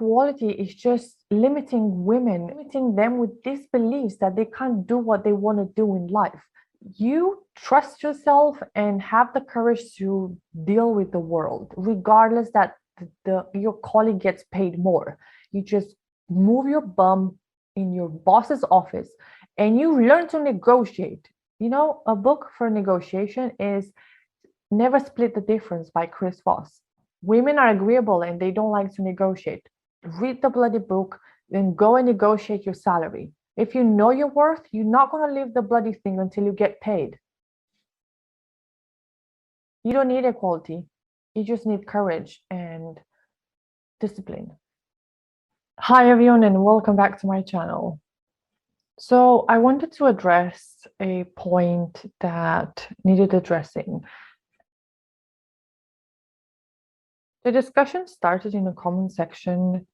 equality is just limiting women, limiting them with these beliefs that they can't do what they want to do in life. You trust yourself and have the courage to deal with the world, regardless that your colleague gets paid more. You just move your bum in your boss's office and you learn to negotiate. You know, a book for negotiation is Never Split the Difference by Chris Voss. Women are agreeable and they don't like to negotiate. Read the bloody book, then go and negotiate your salary. If you know your worth, you're not going to leave the bloody thing until you get paid. You don't need equality. You just need courage and discipline. Hi, everyone, and welcome back to my channel. So I wanted to address a point that needed addressing. The discussion started in a comment section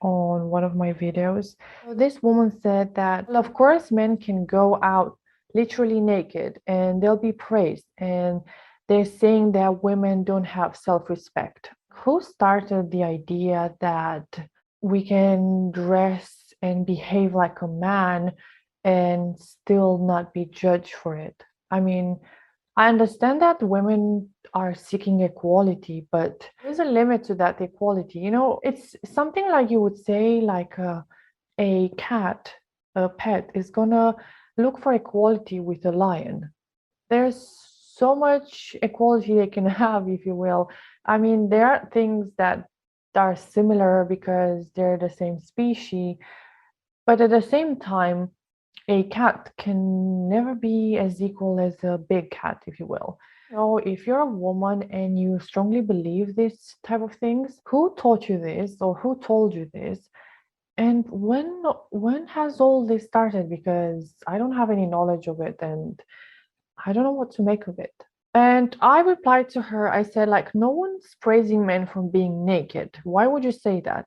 on one of my videos. This woman said that, well, of course, men can go out literally naked and they'll be praised, and they're saying that women don't have self-respect. Who started the idea that we can dress and behave like a man and still not be judged for it? I mean, I understand that women are seeking equality, but there's a limit to that equality. You know, it's something like you would say, like a cat, a pet, is gonna look for equality with a lion. There's so much equality they can have, if you will. I mean, there are things that are similar because they're the same species, but at the same time, a cat can never be as equal as a big cat, if you will. So if you're a woman and you strongly believe this type of things, who taught you this or who told you this? And when has all this started? Because I don't have any knowledge of it and I don't know what to make of it. And I replied to her, I said, like, no one's praising men for being naked. Why would you say that?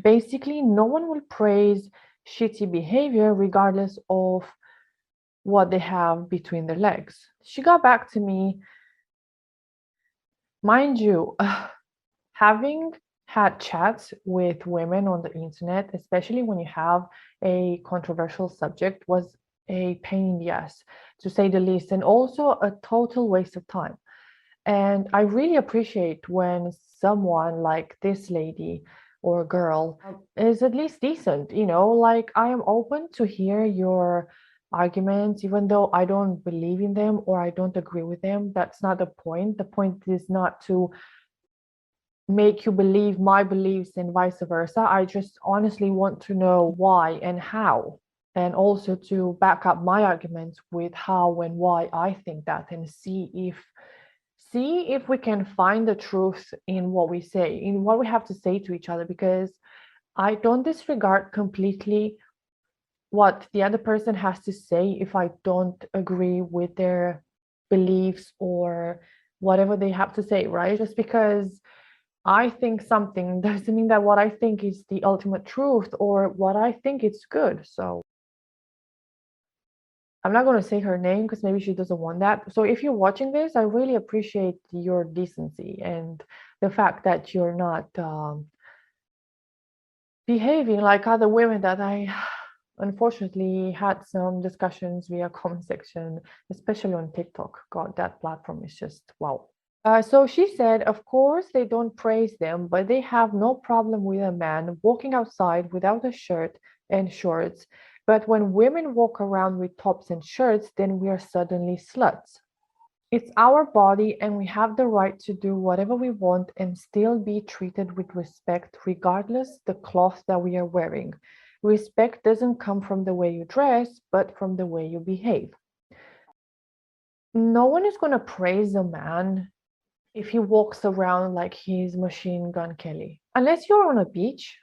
Basically, no one will praise shitty behavior regardless of what they have between their legs. She got back to me. Mind you, having had chats with women on the internet, especially when you have a controversial subject, was a pain in the ass, to say the least, and also a total waste of time. And I really appreciate when someone like this lady or girl is at least decent, you know, like I am open to hear your arguments, even though I don't believe in them or I don't agree with them. That's not the point. The point is not to make you believe my beliefs and vice versa. I just honestly want to know why and how, and also to back up my arguments with how and why I think that, and see if we can find the truth in what we say, in what we have to say to each other, because I don't disregard completely what the other person has to say if I don't agree with their beliefs or whatever they have to say, right? Just because I think something doesn't mean that what I think is the ultimate truth or what I think is good. So I'm not going to say her name because maybe she doesn't want that. So if you're watching this, I really appreciate your decency and the fact that you're not behaving like other women that I unfortunately had some discussions via comment section, especially on TikTok. God, that platform is just wow. So she said, of course, they don't praise them, but they have no problem with a man walking outside without a shirt and shorts. But when women walk around with tops and shirts, then we are suddenly sluts. It's our body, and we have the right to do whatever we want and still be treated with respect, regardless the cloth that we are wearing. Respect doesn't come from the way you dress, but from the way you behave. No one is going to praise a man if he walks around like he's Machine Gun Kelly. Unless you're on a beach,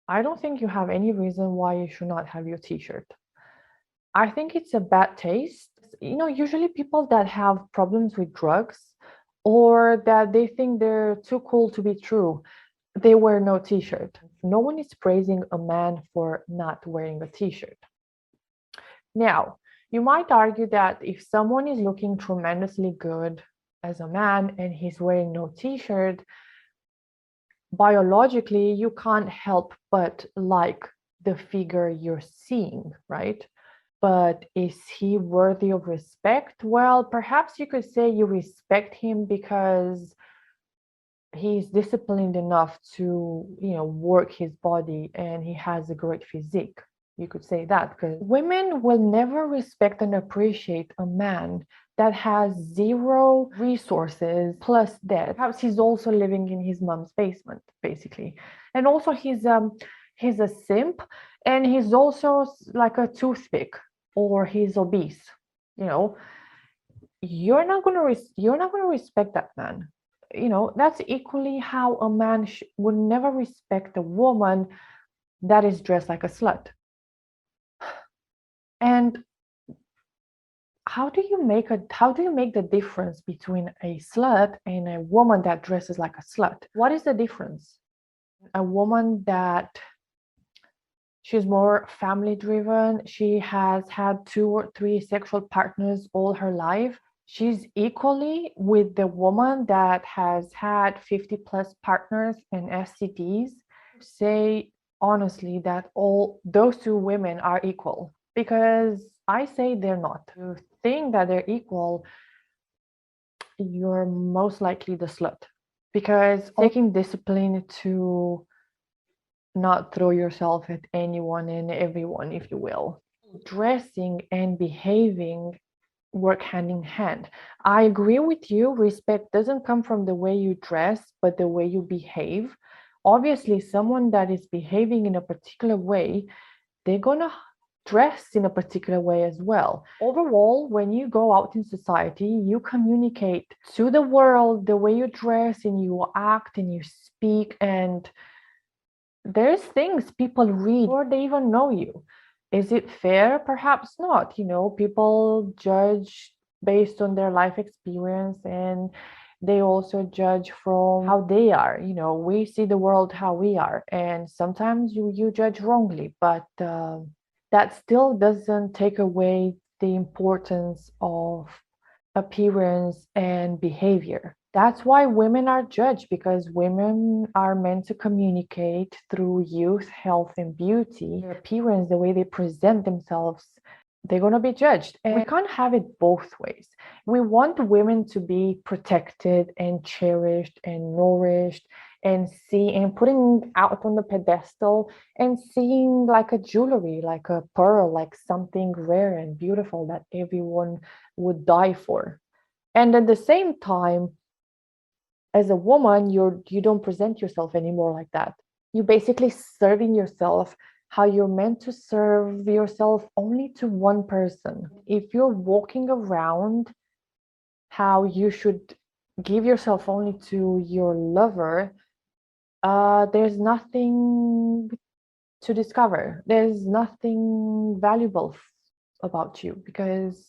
I don't think you have any reason why you should not have your t-shirt. I think it's a bad taste. You know, usually people that have problems with drugs or that they think they're too cool to be true, they wear no t-shirt. No one is praising a man for not wearing a t-shirt. Now, you might argue that if someone is looking tremendously good as a man and he's wearing no t-shirt, biologically, you can't help but like the figure you're seeing, right? But is he worthy of respect? Well, perhaps you could say you respect him because he's disciplined enough to, work his body and he has a great physique. You could say that because women will never respect and appreciate a man that has zero resources plus debt. Perhaps he's also living in his mom's basement, basically. And also he's a simp, and he's also like a toothpick, or he's obese. You know, you're not gonna respect that man. That's equally how a man would never respect a woman that is dressed like a slut. And how do you make the difference between a slut and a woman that dresses like a slut? What is the difference? A woman that she's more family driven, she has had 2 or 3 sexual partners all her life. She's equally with the woman that has had 50 plus partners and STDs. Say honestly that all those 2 women are equal, because I say they're not. To think that they're equal, you're most likely the slut, because taking discipline to not throw yourself at anyone and everyone, if you will. Dressing and behaving work hand in hand. I agree with you. Respect doesn't come from the way you dress, but the way you behave. Obviously, someone that is behaving in a particular way, they're gonna dress in a particular way as well. Overall, when you go out in society, you communicate to the world the way you dress and you act and you speak, and there's things people read before they even know you. Is it fair? Perhaps not. People judge based on their life experience, and they also judge from how they are. We see the world how we are, and sometimes you judge wrongly, but that still doesn't take away the importance of appearance and behavior. That's why women are judged, because women are meant to communicate through youth, health, and beauty. Their appearance, the way they present themselves, they're going to be judged. And we can't have it both ways. We want women to be protected and cherished and nourished and putting out on the pedestal and seeing like a jewelry, like a pearl, like something rare and beautiful that everyone would die for. And at the same time, as a woman, you don't present yourself anymore like that. You're basically serving yourself how you're meant to serve yourself, only to one person. If you're walking around how you should give yourself only to your lover, there's nothing to discover. There's nothing valuable about you, because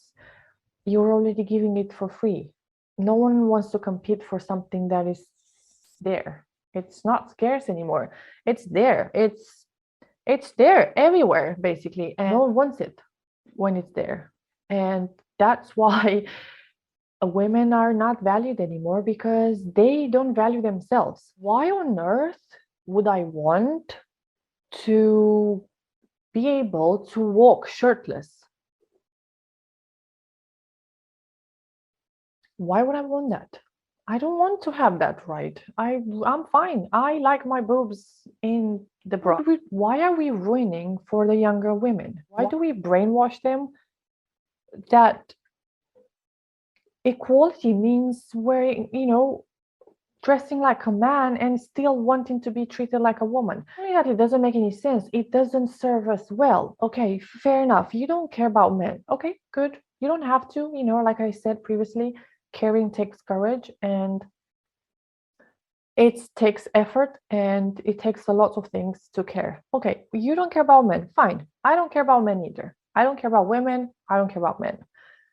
you're already giving it for free. No one wants to compete for something that is there. It's not scarce anymore. It's there. It's there everywhere, basically, and no one wants it when it's there. And that's why women are not valued anymore, because they don't value themselves. Why on earth would I want to be able to walk shirtless? Why would I want that? I don't want to have that right. I'm fine. I like my boobs in the bra. Why are we ruining for the younger women? Why do we brainwash them that equality means wearing, dressing like a man and still wanting to be treated like a woman? That it doesn't make any sense. It doesn't serve us well. Okay, fair enough. You don't care about men. Okay, good. You don't have to, like I said previously, caring takes courage, and it takes effort, and it takes a lot of things to care. Okay, you don't care about men. Fine. I don't care about men either. I don't care about women. I don't care about men.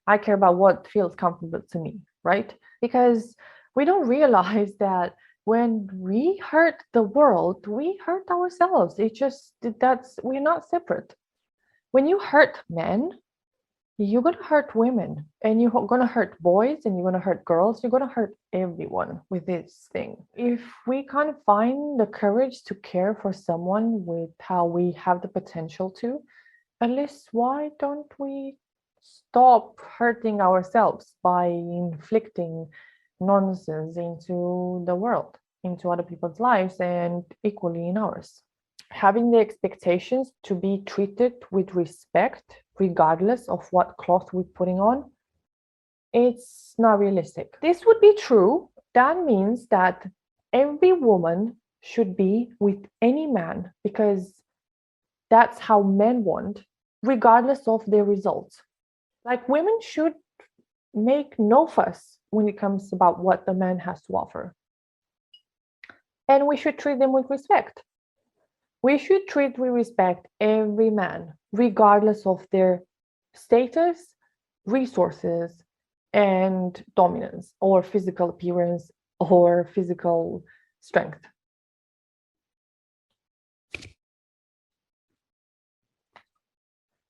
I care about what feels comfortable to me, right? Because we don't realize that when we hurt the world, we hurt ourselves. We're not separate. When you hurt men, you're going to hurt women, and you're going to hurt boys, and you're going to hurt girls. You're going to hurt everyone with this thing. If we can't find the courage to care for someone with how we have the potential to, at least why don't we stop hurting ourselves by inflicting nonsense into the world, into other people's lives, and equally in ours? Having the expectations to be treated with respect, regardless of what cloth we're putting on, it's not realistic. This would be true. That means that every woman should be with any man because that's how men want, regardless of their results. Like, women should make no fuss when it comes about what the man has to offer. And we should treat them with respect. We should treat with respect every man, regardless of their status, resources, and dominance, or physical appearance, or physical strength.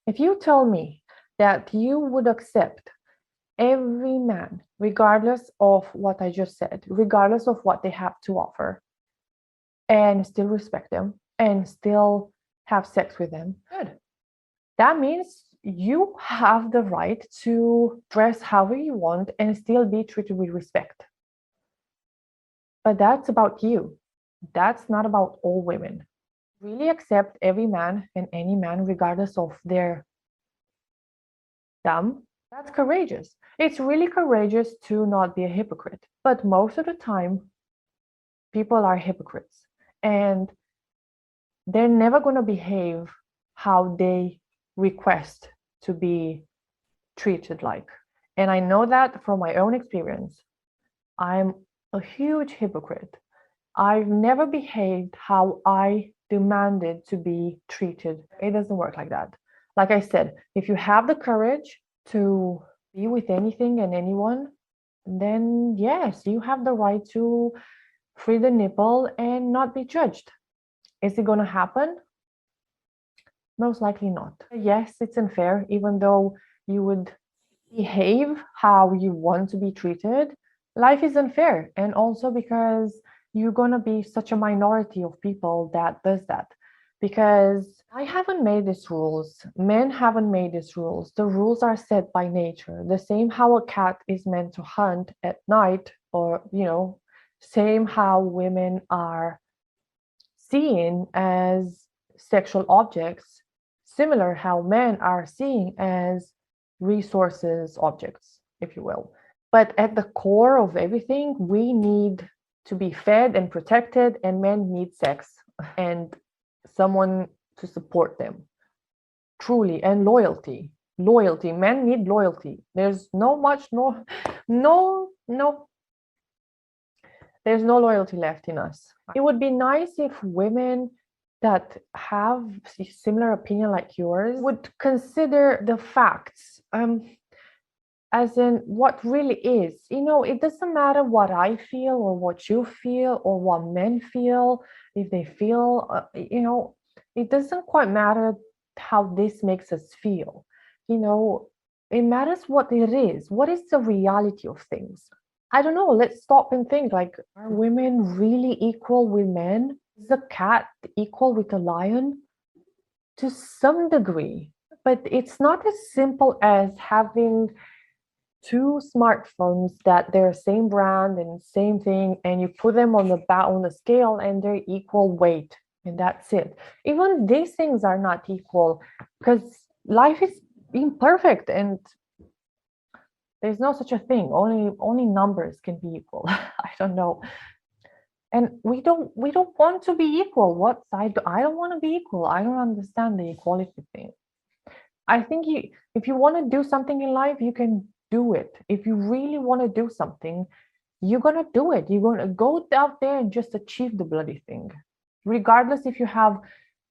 If you tell me that you would accept every man, regardless of what I just said, regardless of what they have to offer, and still respect them, and still have sex with them, good. That means you have the right to dress however you want and still be treated with respect. But that's about you. That's not about all women. Really accept every man and any man, regardless of their dumb. That's courageous. It's really courageous to not be a hypocrite. But most of the time, people are hypocrites. And they're never going to behave how they request to be treated like. And I know that from my own experience. I'm a huge hypocrite. I've never behaved how I demanded to be treated. It doesn't work like that. Like I said, if you have the courage to be with anything and anyone, then yes, you have the right to free the nipple and not be judged. Is it going to happen? Most likely not. Yes, it's unfair, even though you would behave how you want to be treated. Life is unfair. And also because you're going to be such a minority of people that does that. Because I haven't made these rules. Men haven't made these rules. The rules are set by nature. The same how a cat is meant to hunt at night, or, same how women are seen as sexual objects, similar how men are seen as resources objects, if you will. But at the core of everything, we need to be fed and protected, and men need sex and someone to support them. Truly, and loyalty. Loyalty. Men need loyalty. There's there's no loyalty left in us. It would be nice if women that have a similar opinion like yours would consider the facts, as in what really is. It doesn't matter what I feel or what you feel or what men feel, if they feel, it doesn't quite matter how this makes us feel. It matters what it is. What is the reality of things? I don't know. Let's stop and think, like, are women really equal with men? Is a cat equal with a lion? To some degree. But it's not as simple as having two smartphones that they're same brand and same thing, and you put them on the scale and they're equal weight, and that's it. Even these things are not equal because life is imperfect and there's no such a thing. Only numbers can be equal. I don't know. And we don't want to be equal. What side? I don't want to be equal. I don't understand the equality thing. I think if you want to do something in life, you can do it. If you really want to do something, you're gonna do it. You're gonna go out there and just achieve the bloody thing. Regardless if you have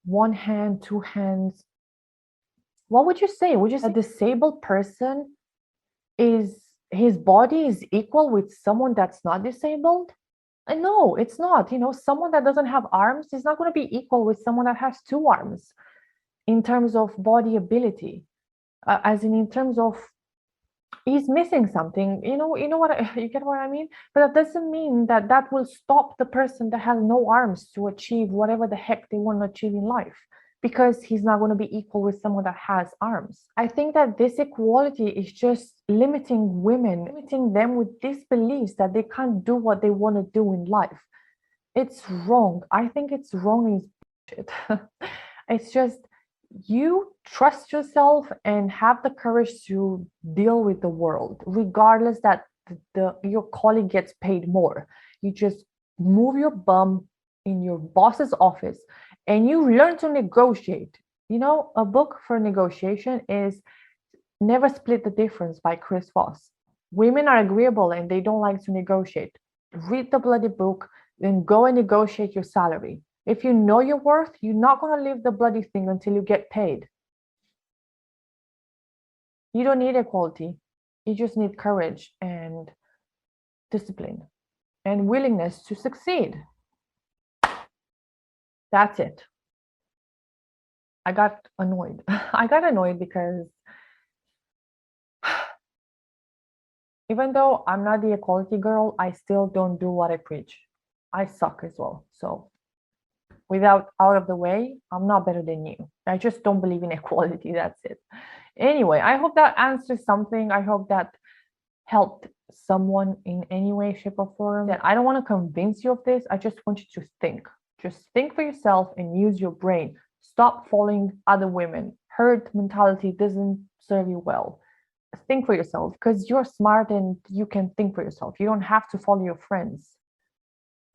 one hand, two hands. What would you say? Would you say a disabled person his body is equal with someone that's not disabled? No, it's not. Someone that doesn't have arms is not going to be equal with someone that has two arms in terms of body ability. as in terms of he's missing something. You know what you get what I mean? But that doesn't mean that that will stop the person that has no arms to achieve whatever the heck they want to achieve in life, because he's not going to be equal with someone that has arms. I think that this equality is just limiting women, limiting them with these beliefs that they can't do what they want to do in life. It's wrong. I think it's wrong and it's bullshit. It's just, you trust yourself and have the courage to deal with the world, regardless that your colleague gets paid more. You just move your bum in your boss's office and you learn to negotiate. A book for negotiation is Never Split the Difference by Chris Voss. Women are agreeable and they don't like to negotiate. Read the bloody book, then go and negotiate your salary. If you know your worth, you're not going to leave the bloody thing until you get paid. You don't need equality. You just need courage and discipline and willingness to succeed. That's it. I got annoyed. I got annoyed because even though I'm not the equality girl, I still don't do what I preach. I suck as well. So without out of the way, I'm not better than you. I just don't believe in equality. That's it. Anyway, I hope that answers something. I hope that helped someone in any way, shape, or form. That I don't want to convince you of this. I just want you to think. Just think for yourself and use your brain. Stop following other women. Herd mentality doesn't serve you well. Think for yourself, because you're smart and you can think for yourself. You don't have to follow your friends.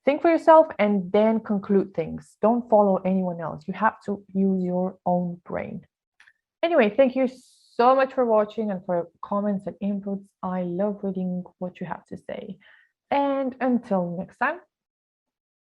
Think for yourself and then conclude things. Don't follow anyone else. You have to use your own brain. Anyway, thank you so much for watching and for comments and inputs. I love reading what you have to say. And until next time.